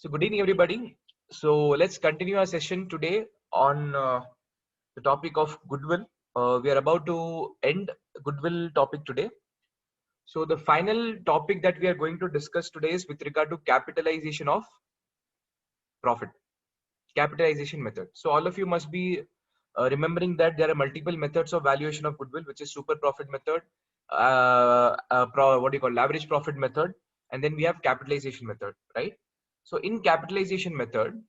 So good evening, everybody. So let's continue our session today on the topic of goodwill. We are about to end goodwill topic today. So the final topic that we are going to discuss today is with regard to capitalization of profit, capitalization method. So all of you must be remembering that there are multiple methods of valuation of goodwill, which is super profit method, what do you call average profit method, and then we have capitalization method, right? So in capitalization method,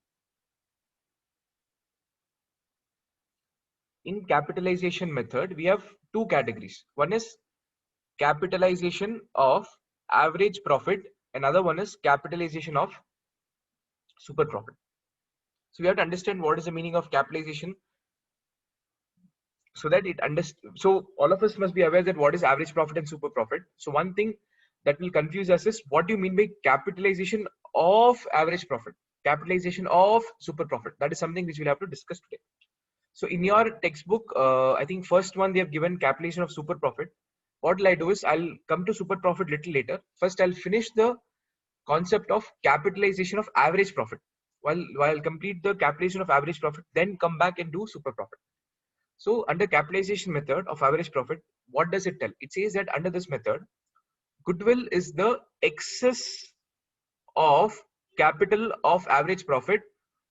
we have two categories. One is capitalization of average profit. Another one is capitalization of super profit. So we have to understand what is the meaning of capitalization so that so all of us must be aware that what is average profit and super profit. So one thing that will confuse us is what do you mean by capitalization of average profit, capitalization of super profit? That is something which we'll have to discuss today. So in your textbook, I think first one they have given capitalization of super profit. What will I do is I'll come to super profit little later. First, I'll finish the concept of capitalization of average profit. While complete the capitalization of average profit, then come back and do super profit. So under capitalization method of average profit, what does it tell? It says that under this method, goodwill is the excess of capital of average profit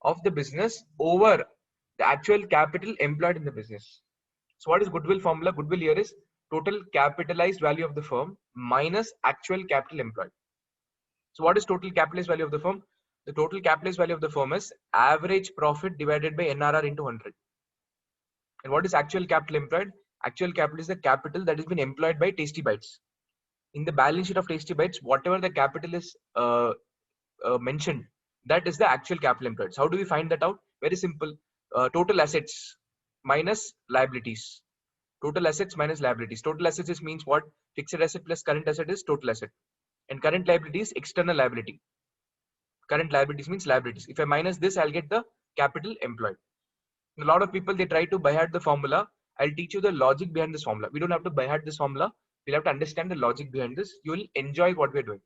of the business over the actual capital employed in the business. So what is goodwill formula? Goodwill here is total capitalized value of the firm minus actual capital employed. So what is total capitalized value of the firm? The total capitalized value of the firm is average profit divided by NRR into 100. And what is actual capital employed? Actual capital is the capital that has been employed by Tasty Bites. In the balance sheet of Tasty Bites, whatever the capital is mentioned, that is the actual capital employed. So how do we find that out? Very simple. Total assets minus liabilities. Total assets minus liabilities. Total assets is means what? Fixed asset plus current asset is total asset. And current liability is external liability. Current liabilities means liabilities. If I minus this, I'll get the capital employed. A lot of people, they try to by heart the formula. I'll teach you the logic behind this formula. We don't have to by heart this formula. We'll have to understand the logic behind this. You will enjoy what we're doing.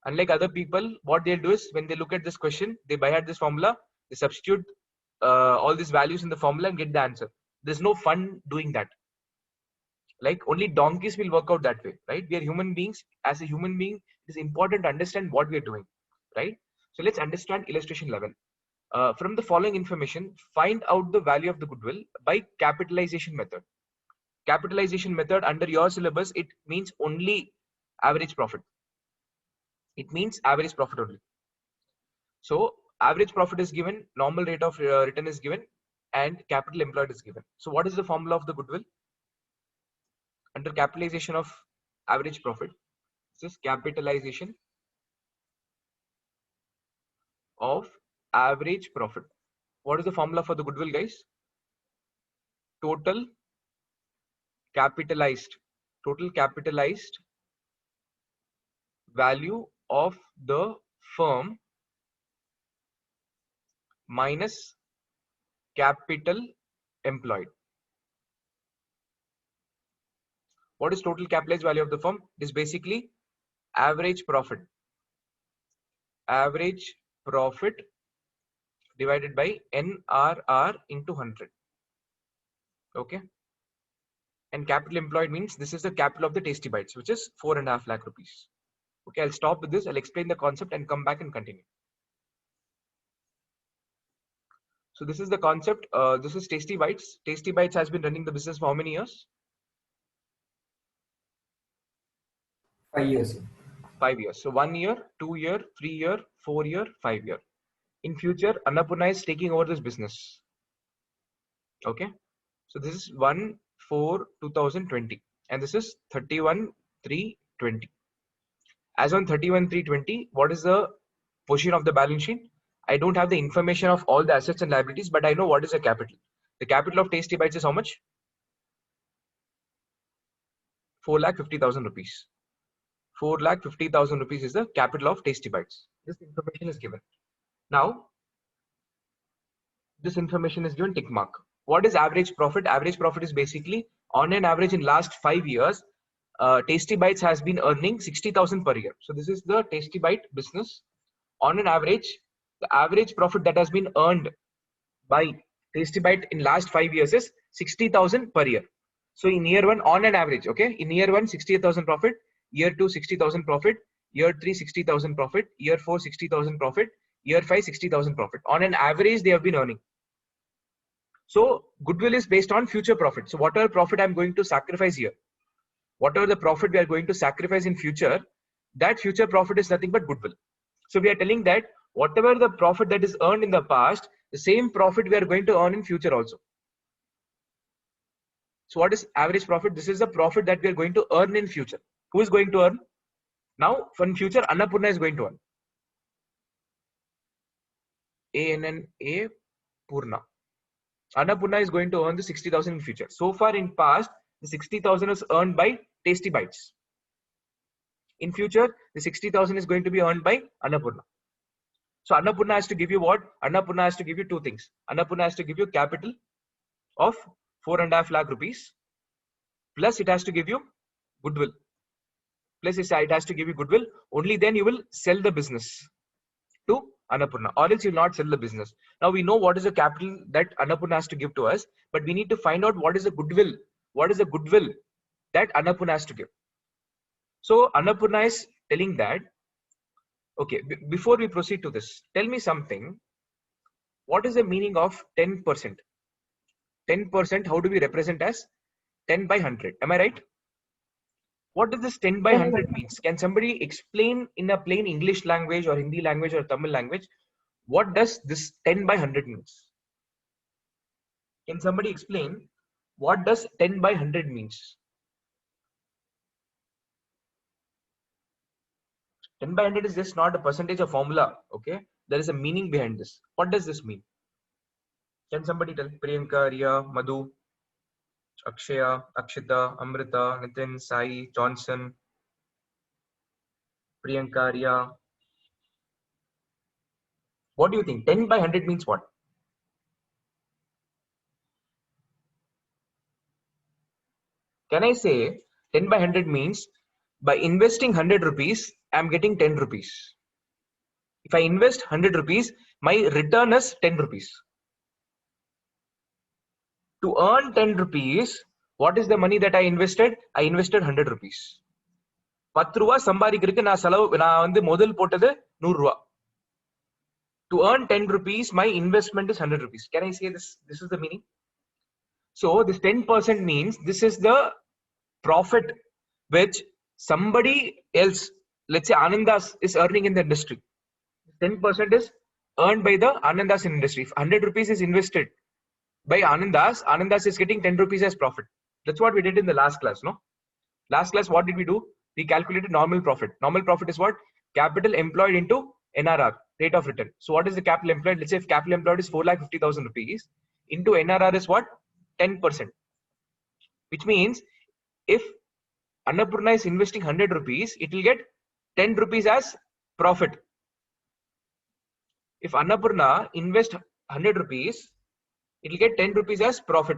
Unlike other people, what they'll do is when they look at this question, they by heart this formula, they substitute all these values in the formula and get the answer. There's no fun doing that. Like only donkeys will work out that way, right? We are human beings. As a human being, it is important to understand what we are doing, right? So let's understand illustration level. From the following information, find out the value of the goodwill by capitalization method. Capitalization method under your syllabus, it means only average profit. It means average profit only. So average profit is given, normal rate of return is given, and capital employed is given. So what is the formula of the goodwill? Under capitalization of average profit, this is capitalization of average profit. What is the formula for the goodwill, guys? Total capitalized value of the firm minus capital employed. What is total capitalized value of the firm? It is basically average profit divided by NRR into 100. Okay. And capital employed means this is the capital of the Tasty Bites, which is 4.5 lakh rupees. Okay, I'll stop with this. I'll explain the concept and come back and continue. So this is the concept. This is Tasty Bites. Tasty Bites has been running the business for how many years? 5 years. 5 years. So 1 year, 2 year, 3 year, 4 year, 5 year. In future, Annapurna is taking over this business. Okay. So this is 1/4/2020 and this is 31/3/20. As on 31/3/20, what is the position of the balance sheet? I don't have the information of all the assets and liabilities, but I know what is the capital. The capital of Tasty Bites is how much? 4,50,000 rupees. 4,50,000 rupees is the capital of Tasty Bites. This information is given. Now, this information is given tick mark. What is average profit? Average profit is basically on an average in last 5 years, Tasty Bites has been earning 60,000 per year. So this is the Tasty Bite business. on an average, the average profit that has been earned by Tasty Bite in last 5 years is 60,000 per year. So in year 1, on an average, okay, in year 1, 68,000 profit, year 2, 60,000 profit, year 3, 60,000 profit, year 4, 60,000 profit, year 5, 60,000 profit. On an average, they have been earning. So goodwill is based on future profit. So whatever profit I'm going to sacrifice here, whatever the profit we are going to sacrifice in future, that future profit is nothing but goodwill. So we are telling that whatever the profit that is earned in the past, the same profit we are going to earn in future also. So what is average profit? This is the profit that we are going to earn in future. Who is going to earn? Now, for future, Annapurna is going to earn. A-N-N-A Purna. Annapurna is going to earn the 60,000 in future. So far in past, the 60,000 is earned by Tasty Bites. In future, the 60,000 is going to be earned by Annapurna. So Annapurna has to give you what? Annapurna has to give you two things. Annapurna has to give you capital of 4.5 lakh rupees. Plus it has to give you goodwill. Plus it has to give you goodwill. Only then you will sell the business to Annapurna, or else you will not sell the business. Now we know what is the capital that Annapurna has to give to us, but we need to find out what is the goodwill. What is the goodwill that Annapurna has to give? So Annapurna is telling that, okay, before we proceed to this, tell me something. What is the meaning of 10%? 10%, how do we represent as 10 by 100? Am I right? What does this 10 by 100 means? Can somebody explain in a plain English language or Hindi language or Tamil language, what does this 10 by 100 means? Can somebody explain what does 10 by 100 means? 10 by 100 is just not a percentage of formula, okay? There is a meaning behind this. What does this mean? Can somebody tell? Priyanka, Riya, Madhu, Akshaya, Akshita, Amrita, Nitin, Sai, Johnson, Priyanka, Riya. What do you think? 10 by 100 means what? Can I say 10 by 100 means by investing 100 rupees, I'm getting 10 rupees. If I invest 100 rupees, my return is 10 rupees. To earn 10 rupees, what is the money that I invested? I invested 100 rupees. 10 ரூபா சம்பாதிக்கிறதுக்கு நான் வந்து முதல் போட்டது 100 ரூபா. To earn 10 rupees, my investment is 100 rupees. Can I say this? This is the meaning. So this 10% means this is the profit which somebody else, let's say Anandas, is earning in the industry. 10% is earned by the Anandas industry. If 100 rupees is invested by Anandas, Anandas is getting 10 rupees as profit. That's what we did in the last class, no? Last class, what did we do? We calculated normal profit. Normal profit is what? Capital employed into NRR, rate of return. So what is the capital employed? Let's say if capital employed is 4,50,000 rupees, into NRR is what? 10%. Which means if Annapurna is investing 100 rupees, it will get 10 rupees as profit. If Annapurna invest 100 rupees, it will get 10 rupees as profit.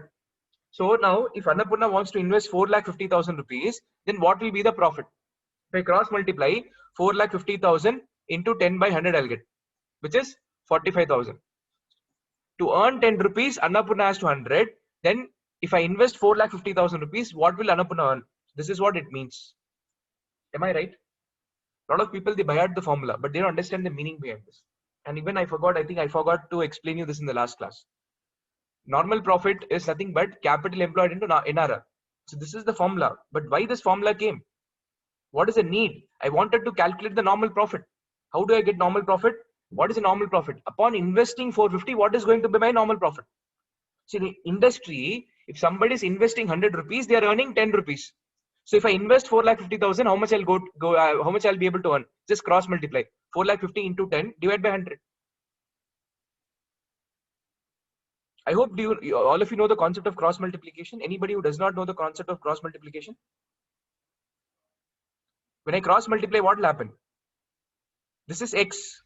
So now if Annapurna wants to invest 4,50,000 rupees, then what will be the profit? If I cross multiply 4,50,000 into 10 by 100, I'll get, which is 45,000. To earn 10 rupees, Annapurna has to 100. Then if I invest 4,50,000 rupees, what will Annapurna earn? This is what it means. Am I right? A lot of people, they buy out the formula, but they don't understand the meaning behind this. And even I think I forgot to explain you this in the last class. Normal profit is nothing but capital employed into NRR. So this is the formula. But why this formula came? What is the need? I wanted to calculate the normal profit. How do I get normal profit? What is the normal profit? Upon investing 450, what is going to be my normal profit? So in the industry, if somebody is investing 100 rupees, they are earning 10 rupees. So if I invest 4,50,000, how much how much I'll be able to earn? Just cross multiply. 4,50,000 into 10 divided by 100. I hope all of you know the concept of cross multiplication. Anybody who does not know the concept of cross multiplication? When I cross multiply, what will happen? This is x.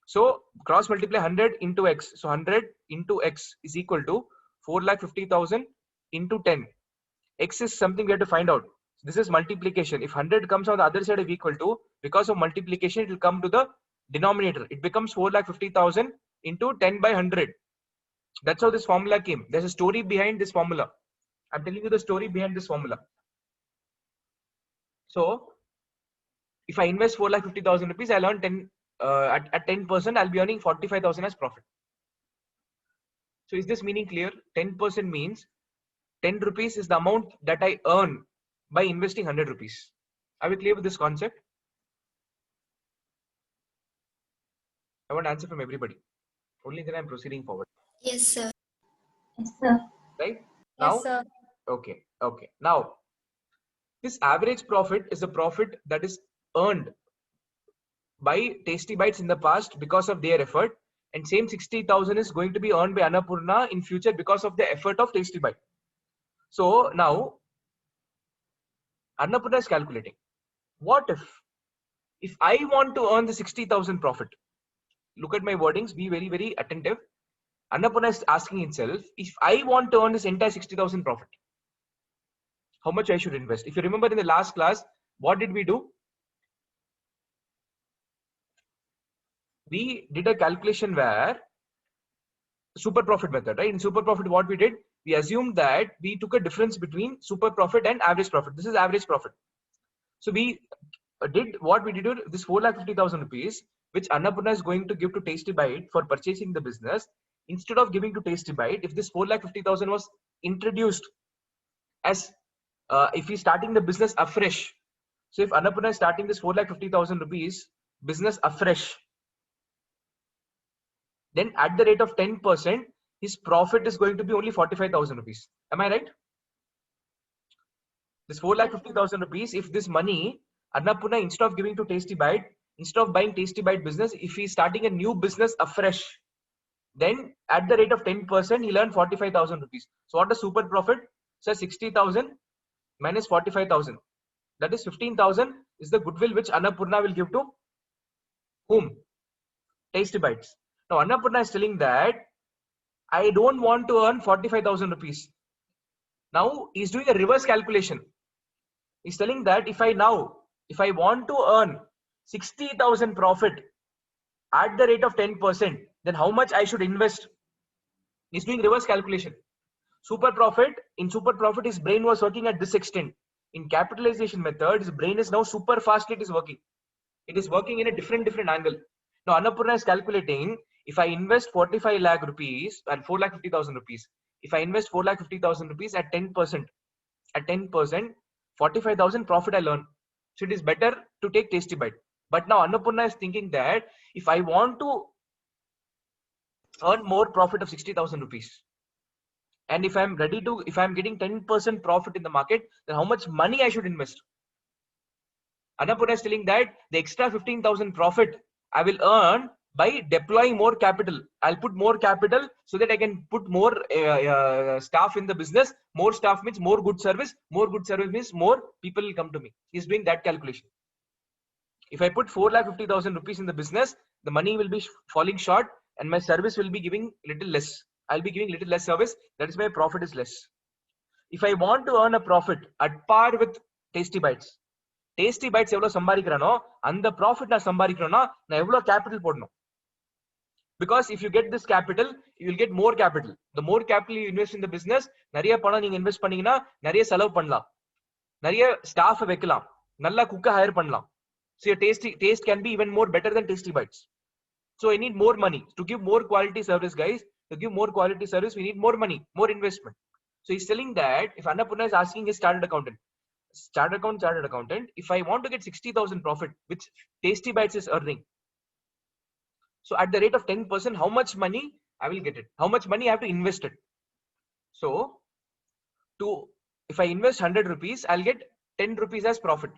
So cross multiply 100 into x. So 100 into x is equal to 4,50,000 into 10. X is something we have to find out. This is multiplication. If 100 comes on the other side of equal to, because of multiplication, it will come to the denominator. It becomes 4,50,000 into 10 by 100. That's how this formula came. There's a story behind this formula. I'm telling you the story behind this formula. So if I invest 4,50,000 rupees, I'll earn 10 at 10%. I'll be earning 45,000 as profit. So is this meaning clear? 10% means 10 rupees is the amount that I earn by investing 100 rupees. Are we clear with this concept? I want an answer from everybody. Only then I'm proceeding forward. Yes, sir. Yes, sir. Right? Now, Yes, sir. okay. Now, this average profit is a profit that is earned by Tasty Bites in the past because of their effort, and same 60,000 is going to be earned by Annapurna in future because of the effort of Tasty Bite. So now Annapurna is calculating, what if I want to earn the 60,000 profit? Look at my wordings, be very, very attentive. Annapurna is asking itself, if I want to earn this entire 60,000 profit, how much I should invest? If you remember in the last class, what did we do? We did a calculation where super profit method, right? In super profit, what we did, we assumed that we took a difference between super profit and average profit. This is average profit. So we did what we did, this 4,50,000 rupees, which Annapurna is going to give to Tasty Bite for purchasing the business. Instead of giving to Tasty Bite, if this 4,50,000 was introduced as if he's starting the business afresh. So if Annapurna is starting this 4,50,000 rupees business afresh, then at the rate of 10%, his profit is going to be only 45,000 rupees. Am I right? This 4,50,000 rupees, if this money, Annapurna, instead of giving to Tasty Bite, instead of buying Tasty Bite business, if he's starting a new business afresh, then at the rate of 10%, he'll earn 45,000 rupees. So what is super profit? So 60,000 minus 45,000. That is 15,000 is the goodwill which Annapurna will give to whom? Tasty Bites. Now Annapurna is telling that I don't want to earn 45,000 rupees. Now he's doing a reverse calculation. He's telling that if I want to earn 60,000 profit at the rate of 10%, then how much I should invest? He's doing reverse calculation. Super profit, in super profit, his brain was working at this extent. In capitalization method, his brain is now super fast. It is working. It is working in a different angle. Now Annapurna is calculating, if I invest 45 lakh rupees and 4,50,000 rupees, if I invest 4,50,000 rupees at 10%, 45,000 profit I learn. So it is better to take Tasty Bite. But now Annapurna is thinking that if I want to earn more profit of 60,000 rupees, and if I'm getting 10% profit in the market, then how much money I should invest? Annapurna is telling that the extra 15,000 profit I will earn by deploying more capital. I'll put more capital so that I can put more staff in the business. More staff means more good service. More good service means more people will come to me. He's doing that calculation. If I put 4,50,000 rupees in the business, the money will be falling short and my service will be giving little less. I'll be giving little less service. That is why profit is less. If I want to earn a profit at par with Tasty Bites, Tasty Bites எவ்வளவு சம்பாதிக்கிறானோ அந்த profit நான் சம்பாதிக்கணும்னா நான் எவ்வளவு capital போடணும்? Because if you get this capital, you will get more capital. The more capital you invest in the business, நிறைய பணம் நீங்க invest பண்ணீங்கன்னா நிறைய செலவு பண்ணலாம், நிறைய ஸ்டாஃப் வைக்கலாம், நல்ல குக்க ஹையர் பண்ணலாம். So your taste can be even more better than Tasty Bites. So I need more money to give more quality service, guys. To give more quality service, we need more money, more investment. So he's telling that if Annapurna is asking his chartered accountant, if I want to get 60,000 profit, which Tasty Bites is earning, so at the rate of 10%, how much money I will get it? How much money I have to invest it? So if I invest 100 rupees, I'll get 10 rupees as profit.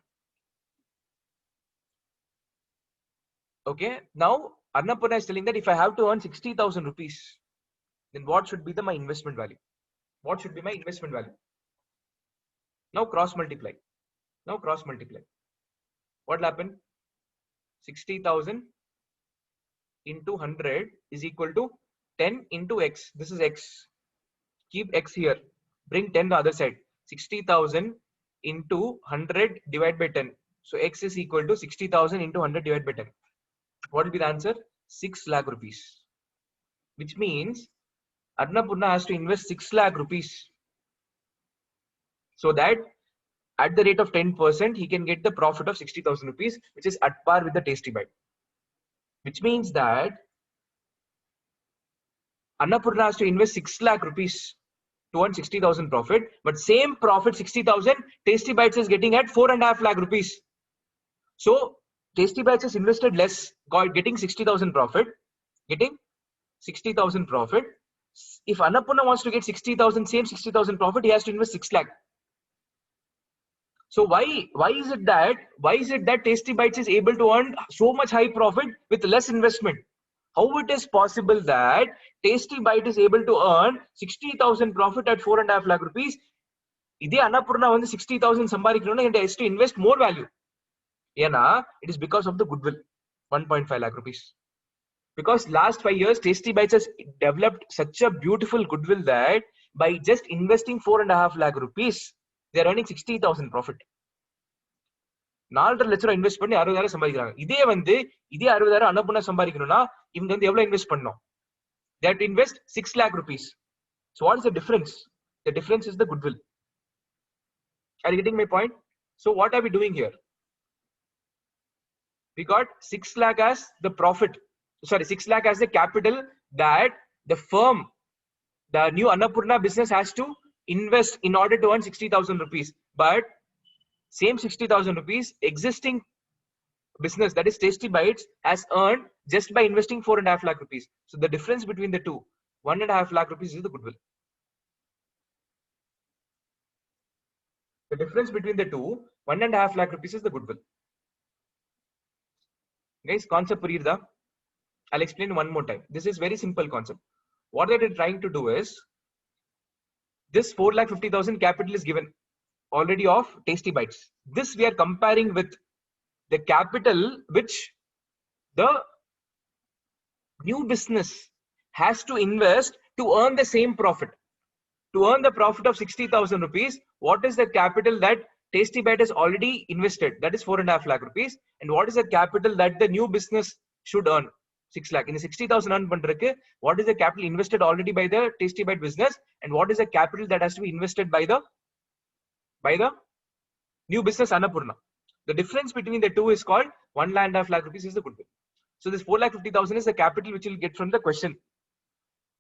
Okay. Now Annapurna is telling that if I have to earn 60,000 rupees, then what should be my investment value? What should be my investment value? Now cross multiply. What will happen? 60,000 into 100 is equal to 10 into x. This is x. Keep x here. Bring 10 to the other side. 60,000 into 100 divided by 10. So x is equal to 60,000 into 100 divided by 10. What will be the answer? 6 lakh rupees. Which means Annapurna has to invest 6 lakh rupees so that at the rate of 10%, he can get the profit of 60,000 rupees, which is at par with the Tasty Bite. Which means that Annapurna has to invest 6 lakh rupees to earn 60,000 profit, but same profit 60,000, Tasty Bites is getting at 4.5 lakh rupees. So Tasty Bites has invested less, getting 60,000 profit, getting 60,000 profit. If Annapurna wants to get 60,000, same 60,000 profit, he has to invest 6 lakh. So why is it that Tasty Bites is able to earn so much high profit with less investment? How it is possible that Tasty Bite is able to earn 60,000 profit at 4.5 lakh rupees? Idhe Annapurna வந்து 60,000 சம்பாதிக்கணும்னா it has to invest more value. ஏன்னா it is because of the goodwill, 1.5 lakh rupees. Because last 5 years Tasty Bites has developed such a beautiful goodwill that by just investing 4.5 lakh rupees, they are earning 60,000 profit. 4.5 லட்சம் invest பண்ணி 60,000 சம்பாதிக்கிறாங்க. இதே 60,000 Annapurna சம்பாதிக்கணும்னா இவங்க வந்து எவ்வளவு invest பண்ணணும்? They have to invest 6 lakh rupees. So what is the difference? The difference is the goodwill. Are you getting my point? So what are we doing here? We got 6 lakh as the profit. Sorry, 6 lakh as the capital that the firm, the new Annapurna business has to invest in order to earn 60,000 rupees. But same 60,000 rupees, existing business, that is Tasty Bites, has earned just by investing 4.5 lakh rupees. So the difference between the two, 1.5 lakh rupees is the goodwill. The difference between the two, 1.5 lakh rupees is the goodwill. Guys, concept puriyudha? I'll explain one more time. This is very simple concept. What they're trying to do is, this 4,50,000 capital is given already of Tasty Bites. This we are comparing with the capital which the new business has to invest to earn the same profit. To earn the profit of 60,000 rupees, what is the capital that Tasty Bite has already invested? That is 4.5 lakh rupees. And what is the capital that the new business should earn? 6 lakh. In the 60,000 earn pandrakku, what is the capital invested already by the Tasty Bite business? And what is the capital that has to be invested by the new business Annapurna? The difference between the two is called 1.5 lakh rupees is the goodwill. So this 4,50,000 is the capital which you'll get from the question.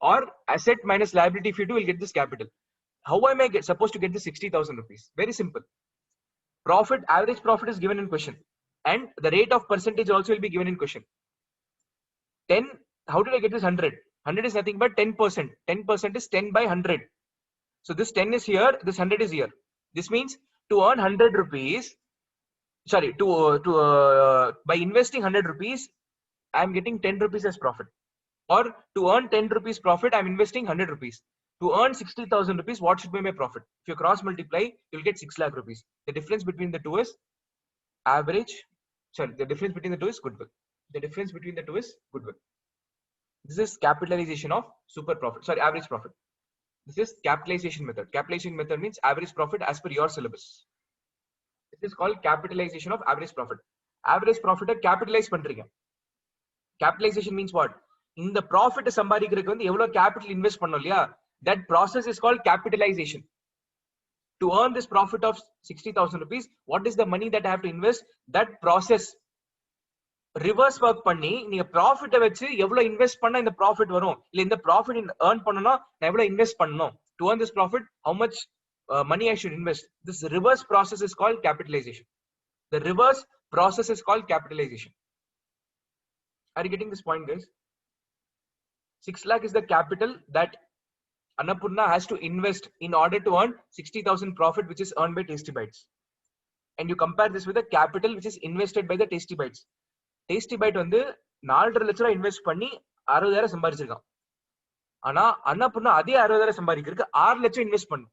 Or asset minus liability, if you do, will get this capital. How am I supposed to get the 60,000 rupees? Very simple. Profit, average profit is given in question, and the rate of percentage also will be given in question. 10. How did I get this 100? 100 is nothing but 10%. 10% is 10 by 100. So this 10 is here. This 100 is here. This means to earn 100 rupees. Sorry, by investing 100 rupees, I am getting 10 rupees as profit. Or to earn 10 rupees profit, I'm investing 100 rupees. To earn 60,000 rupees, what should be my profit? If you cross multiply, you'll get 6 lakh rupees. The difference between the two is average. Sorry, the difference between the two is goodwill. The difference between the two is goodwill. This is capitalization of super profit. Sorry, average profit. This is capitalization method. Capitalization method means average profit as per your syllabus. This is called capitalization of average profit. Average profit capitalize பண்றீங்க. Capitalization means what? In the profit சம்பாதிக்கிறதுக்கு வந்து எவ்வளவு capital invest பண்ணோம் இல்லையா? That process is called capitalization. To earn this profit of 60,000 rupees, what is the money that I have to invest? That process reverse work பண்ணி நீங்க profit வச்சு எவ்வளவு invest பண்ணா இந்த profit வரும்? இல்ல இந்த profit earn பண்ணனும்னா நான் எவ்வளவு invest பண்ணனும்? To earn this profit, how much money I should invest? This reverse process is called capitalization. The reverse process is called capitalization. Are you getting this point, guys? 6 lakh is the capital that Annapurna has to invest in order to earn 60,000 profit, which is earned by Tasty Bites. And you compare this with the capital which is invested by the Tasty Bites. Tasty Bite வந்து 4.5 லட்சம் invest பண்ணி 60,000 சம்பாதிச்சிருக்கான். ஆனா Annapurna அதே 60,000 சம்பாதிக்கிறதுக்கு 6 லட்சம் invest பண்ணும்.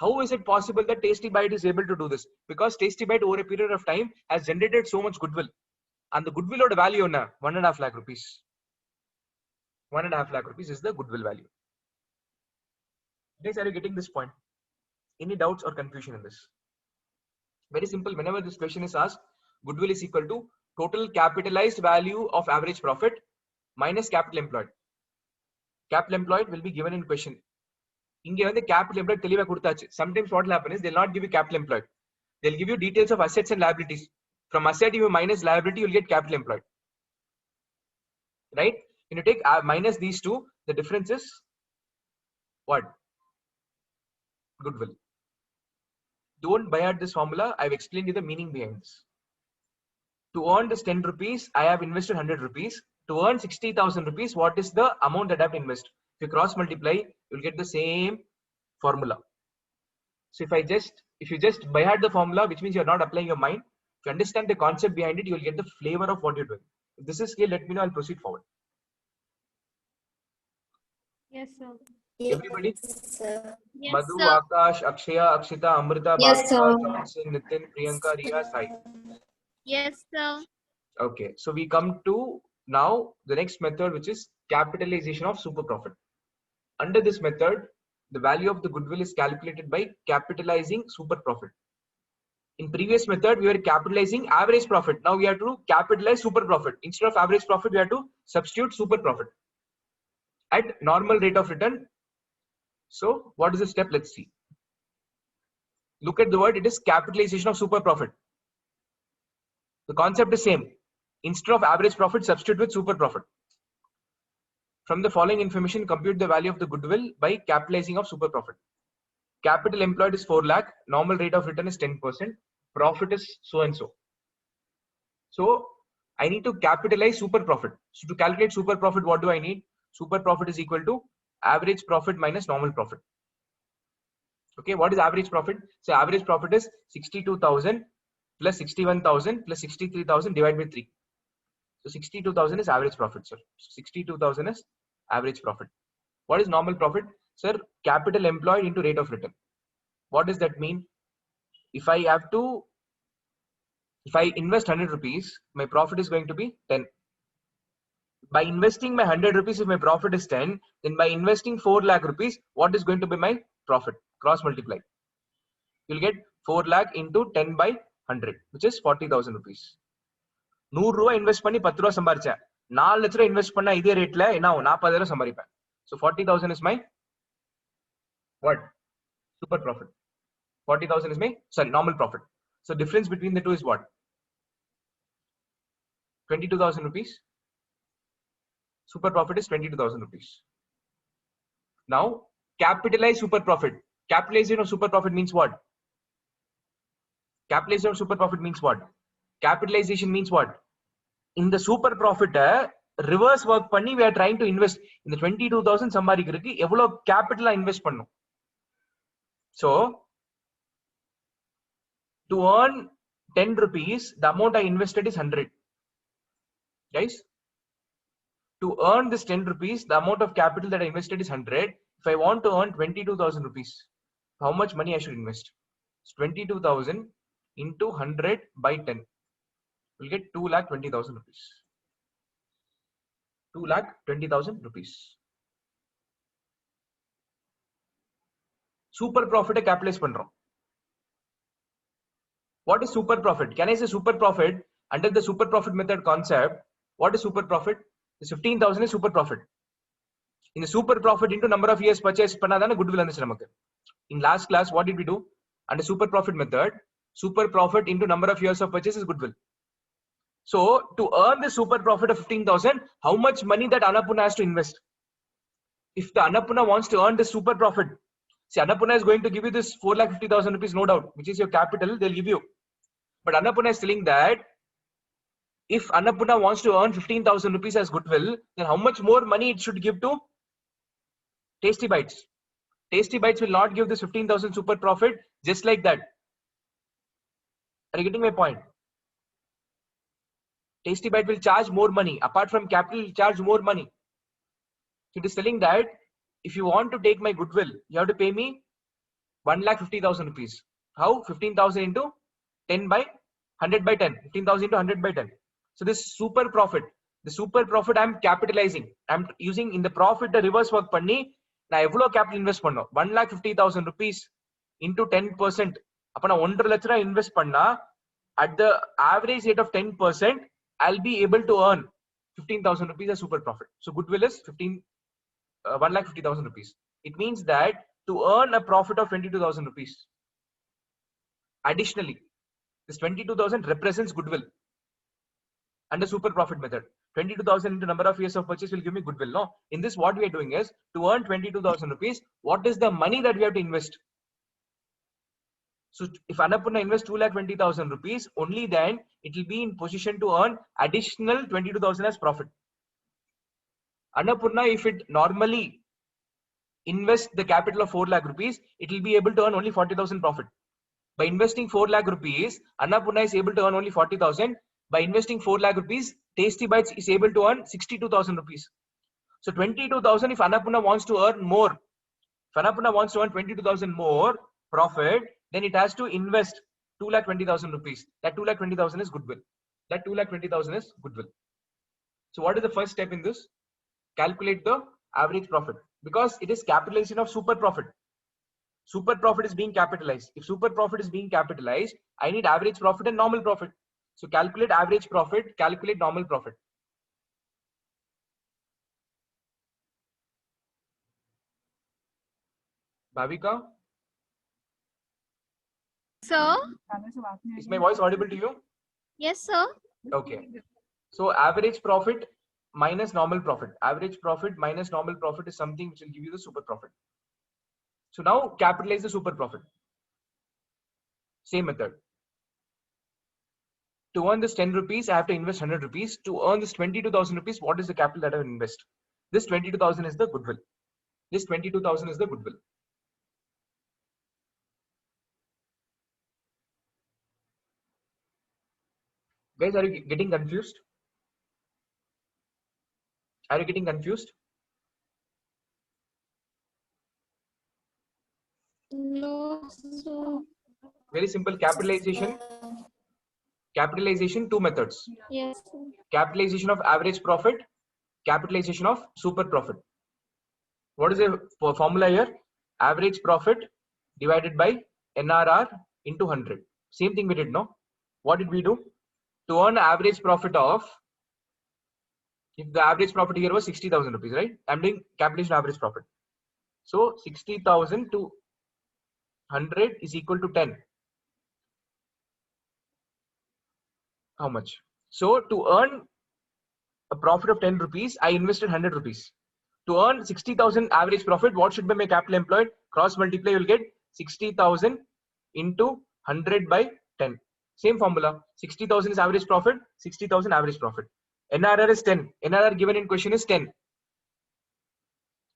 How is it possible that Tasty Bite is able to do this? Because Tasty Bite over a period of time has generated so much goodwill. And the goodwill oda value என்ன? 1.5 lakh rupees. 1.5 lakh rupees is the goodwill value. Guys, are you getting this point? Any doubts or confusion in this? Very simple. Whenever this question is asked, goodwill is equal to total capitalized value of average profit minus capital employed. Capital employed will be given in question. இங்க வந்து capital employed தெளிவா கொடுத்தாச்சு. Sometimes what will happen is they'll not give you capital employed. They'll give you details of assets and liabilities. From asset you minus liability, you'll get capital employed. Right? When you take minus these two, the difference is what? Goodwill. Don't buy out this formula. I've explained you the meaning behind this. To earn this 10 rupees, I have invested 100 rupees. To earn 60,000 rupees, what is the amount that I have to invest? If you cross multiply, you'll get the same formula. So if you just buy out the formula, which means you're not applying your mind, if you understand the concept behind it, you'll get the flavor of what you're doing. If this is clear, let me know, I'll proceed forward. Yes, sir. Everybody? Sir. Yes, Madhu, sir. Akash, Akshaya, Akshita, Amrita, Yes, Bhavika, sir. Johnson, Nitin, Priyanka, Riya, Sai. Yes, sir. Okay, so we come to now the next method, which is capitalization of super profit. Under this method, the value of the goodwill is calculated by capitalizing super profit. In previous method, we were capitalizing average profit. Now we have to capitalize super profit. Instead of average profit, we have to substitute super profit at normal rate of return. So what is the step? Let's see. Look at the word. It is capitalization of super profit. The concept is same. Instead of average profit, substitute with super profit. From the following information, compute the value of the goodwill by capitalizing of super profit. Capital employed is 4 lakh. Normal rate of return is 10%. Profit is so and so. So I need to capitalize super profit. So to calculate super profit, what do I need? Super profit is equal to average profit minus normal profit. Okay, what is average profit? So average profit is 62,000 plus 61,000 plus 63,000 divided by 3. So 62,000 is average profit, sir. So 62,000 is average profit. What is normal profit? Sir, capital employed into rate of return. What does that mean? If I invest 100 rupees, my profit is going to be 10. By investing my 100 rupees, if my profit is 10, then by investing 4 lakh rupees, what is going to be my profit? Cross multiply. You'll get 4 lakh into 10 by 100, which is 40,000 rupees. 100 ரூபாய் invest பண்ணி 10 ரூபாய் சம்பாரிச்சேன். 4 லட்சம் ரூபாய் invest பண்ணா இதே ரேட்ல என்ன ஆகும்? 40,000 சம்பாதிப்பேன். So 40,000 is my what? Super profit. 40,000 is my normal profit. So difference between the two is what? 22,000 rupees. Super profit is 22,000 rupees. Now capitalize super profit. Capitalization of super profit means what? Capitalization of super profit means what? Capitalization means what? In the super profit, reverse work panni we are trying to invest in the 22,000 சம்பாதிக்கிறதுக்கு எவ்வளவு capital invest பண்ணணும்? So to earn 10 rupees, the amount I invested is 100. Guys, to earn this 10 rupees, the amount of capital that I invested is 100. If I want to earn 22,000 rupees, how much money I should invest? It's 22,000 into 100 by 10. We'll get 2,20,000 rupees. 2,20,000 rupees. Super profit capitalize பண்றோம். What is super profit? Can I say super profit under the super profit method concept? What is super profit? This 15,000 is super profit. In the super profit into number of years purchase பண்ணாதானே goodwill வந்துச்சு நமக்கு. In last class, what did we do? Under super profit method, super profit into number of years of purchase is goodwill. So to earn the super profit of 15,000, how much money that Annapurna has to invest? If the Annapurna wants to earn the super profit, see, Annapurna is going to give you this 4,50,000 rupees, no doubt, which is your capital, they'll give you. But Annapurna is telling that if Annapurna wants to earn 15,000 rupees as goodwill, then how much more money it should give to Tasty Bites? Tasty Bites will not give this 15,000 super profit just like that. Are you getting my point? Tasty Bite will charge more money. Apart from capital, will charge more money. It is telling that if you want to take my goodwill, you have to pay me 1,50,000 rupees. How? 15,000 into 10 by 100 by 10. 15,000 into 100 by 10. So this super profit, the super profit I am capitalizing. I am using in the profit the reverse work பண்ணி நான் எவ்வளவு capital invest பண்ணோம்? 1,50,000 rupees into 10%. அப்ப நான் 1.5 லட்சம் invest பண்ணா at the average rate of 10%, I'll be able to earn 15,000 rupees as super profit. So goodwill is 1,50,000 rupees. It means that to earn a profit of 22,000 rupees, additionally, this 22,000 represents goodwill under super profit method. 22,000 into number of years of purchase will give me goodwill. No, in this what we are doing is to earn 22,000 rupees. What is the money that we have to invest? So if Annapurna invests 2,20,000 rupees, only then it will be in position to earn additional 22,000 as profit. Annapurna, if it normally invests the capital of 4 lakh rupees, it will be able to earn only 40,000 profit. By investing 4 lakh rupees, Annapurna is able to earn only 40,000. By investing 4 lakh rupees, Tasty Bites is able to earn 62,000 rupees. So 22,000, if Annapurna wants to earn more, if Annapurna wants to earn 22,000 more profit, then it has to invest 2,20,000 rupees. That 2,20,000 is goodwill. That 2,20,000 is goodwill. So what is the first step in this? Calculate the average profit, because it is capitalization of super profit. Super profit is being capitalized. If super profit is being capitalized, I need average profit and normal profit. So calculate average profit, calculate normal profit. Bhavika? Sir? Is my voice audible to you? Yes, sir. Okay. So average profit minus normal profit. Average profit minus normal profit is something which will give you the super profit. So now capitalize the super profit. Same method. To earn this 10 rupees, I have to invest 100 rupees. To earn this 22,000 rupees, what is the capital that I will invest? This 22,000 is the goodwill. This 22,000 is the goodwill. Guys, are you getting confused? Are you getting confused? No, sir. Very simple. Capitalization. Capitalization, two methods. Yes, sir. Capitalization of average profit, capitalization of super profit. What is the formula here? Average profit divided by NRR into 100. Same thing we did, no? What did we do? To earn average profit of, if the average profit here was 60,000 rupees, right? I'm doing calculation average profit. So 60,000 to 100 is equal to 10. How much? So to earn a profit of 10 rupees, I invested 100 rupees. To earn 60,000 average profit, what should be my capital employed? Cross multiply, you'll get 60,000 into 100 by 10. Same formula. 60,000 is average profit, 60,000 average profit. NRR is 10. NRR given in question is 10.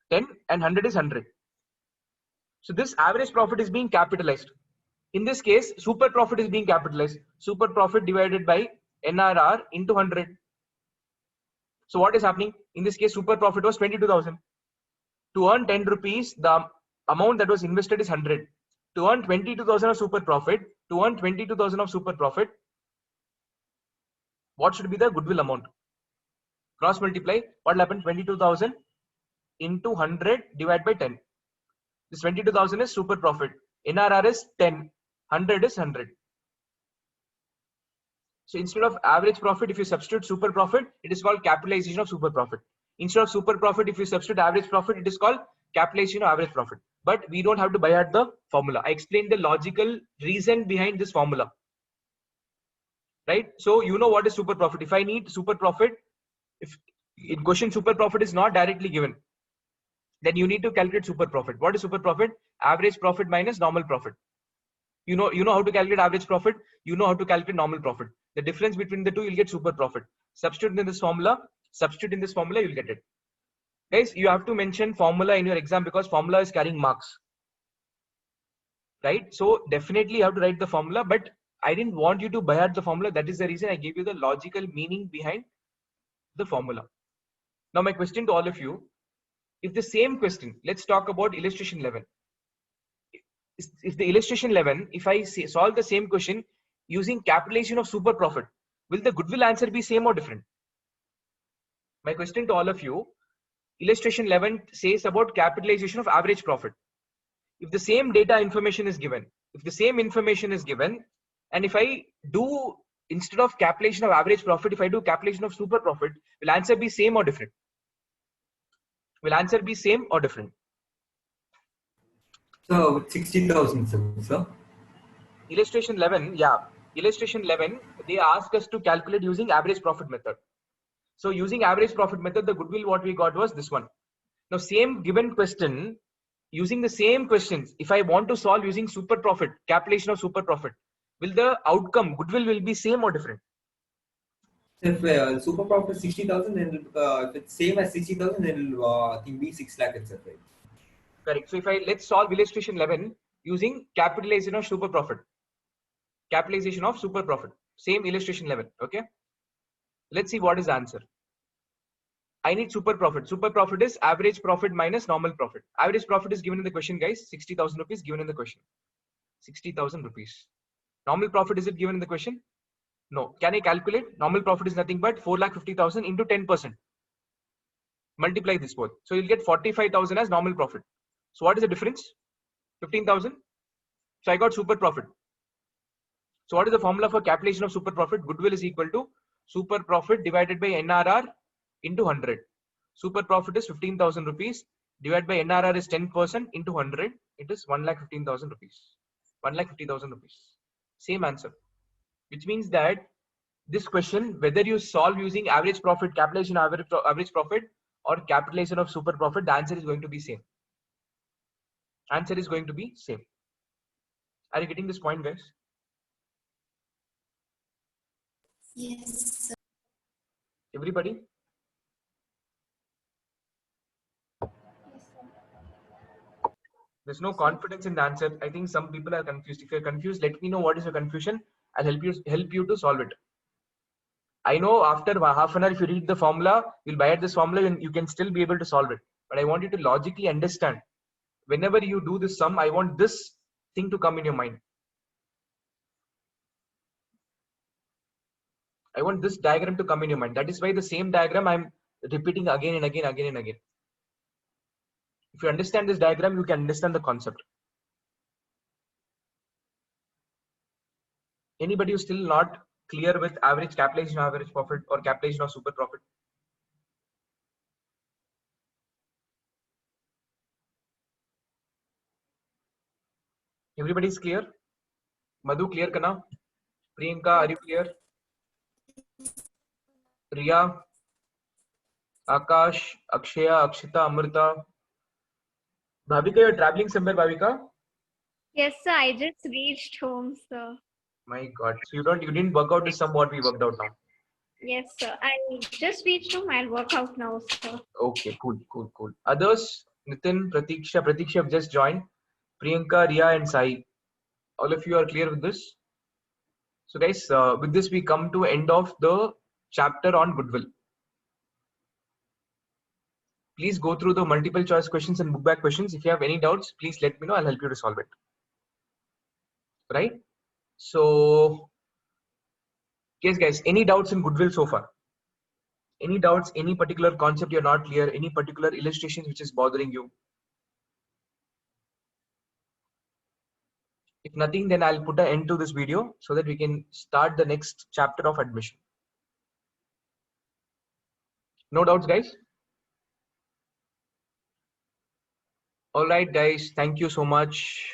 10 and 100 is 100. So this average profit is being capitalized. In this case, super profit is being capitalized. Super profit divided by NRR into 100. So what is happening? In this case, super profit was 22,000. To earn 10 rupees, the amount that was invested is 100. To earn 22,000 of super profit, what should be the goodwill amount? Cross multiply. What will happen? 22,000 into 100 divided by 10. This 22,000 is super profit. NRR is 10. 100 is 100. So instead of average profit, if you substitute super profit, it is called capitalization of super profit. Instead of super profit, if you substitute average profit, it is called capitalization of average profit. But we don't have to buy at the formula. I explained the logical reason behind this formula. Right? So you know what is super profit. If I need super profit, if in question super profit is not directly given, then you need to calculate super profit. What is super profit? Average profit minus normal profit. You know how to calculate average profit. You know how to calculate normal profit. The difference between the two, you'll get super profit. Substitute in this formula, you'll get it. Guys, you have to mention formula in your exam because formula is carrying marks. Right? So definitely you have to write the formula, but I didn't want you to buy out the formula. That is the reason I gave you the logical meaning behind the formula. Now my question to all of you, if the same question, let's talk about illustration 11. If the illustration 11, if I solve the same question using capitalization of super profit, will the goodwill answer be same or different? My question to all of you, illustration 11 says about capitalization of average profit. If the same data information is given, and if I do instead of calculation of average profit, if I do calculation of super profit, will answer be same or different? Will answer be same or different? So with 60,000, sir. Illustration 11, yeah. Illustration 11, they ask us to calculate using average profit method. So using average profit method, the goodwill what we got was this one. Now same given question, using the same questions, if I want to solve using super profit, calculation of super profit, will the outcome goodwill will be same or different? If super profit is 60,000, then if it's same as 60,000, then it'll I think be 6 lakh itself, right? Correct. So if let's solve illustration 11 using capitalization of super profit. Capitalization of super profit. Same illustration 11. Okay. Let's see what is the answer. I need super profit. Super profit is average profit minus normal profit. Average profit is given in the question, guys. 60,000 rupees given in the question. 60,000 rupees. Normal profit, is it given in the question? No. Can I calculate? Normal profit is nothing but 4,50,000 into 10%. Multiply this both. So you'll get 45,000 as normal profit. So what is the difference? 15,000. So I got super profit. So what is the formula for calculation of super profit? Goodwill is equal to super profit divided by NRR into 100. Super profit is 15,000 rupees divided by NRR is 10% into 100. It is 1,15,000 rupees. 1,50,000 rupees. Same answer. Which means that this question, whether you solve using average profit, calculation of average profit or capitalization of super profit, the answer is going to be same. Answer is going to be same. Are you getting this point, guys? Yes, sir. Everybody? There's no confidence in the answer. I think some people are confused. If you're confused, let me know what is your confusion. I'll help you to solve it. I know after half an hour, if you read the formula, you'll buy this formula and you can still be able to solve it. But I want you to logically understand. Whenever you do this sum, I want this thing to come in your mind. I want this diagram to come in your mind. That is why the same diagram I'm repeating again and again, again and again. If you understand this diagram, you can understand the concept. Anybody who's still not clear with average capitalization of average profit or capitalization of super profit? Everybody is clear? Madhu, clear kana? Priyanka, are you clear? Riya, Akash, Akshaya, Akshita, Amrita. Bhavika, you're traveling somewhere, Bhavika? Yes, sir. I just reached home, sir. My God. So you didn't work out the sum what we worked out now. Yes, sir. I just reached home. I'll work out now, sir. Okay, cool. Others, Nitin, Pratiksha have just joined. Priyanka, Riya, and Sai. All of you are clear with this? So guys, with this we come to end of the chapter on goodwill. Please go through the multiple choice questions and book back questions. If you have any doubts, please let me know. I'll help you to solve it. Right? So, yes guys, any doubts in goodwill so far? Any doubts, any particular concept you're not clear, any particular illustrations which is bothering you? If nothing, then I'll put an end to this video so that we can start the next chapter of admission. No doubts, guys? All right, guys. Thank you so much.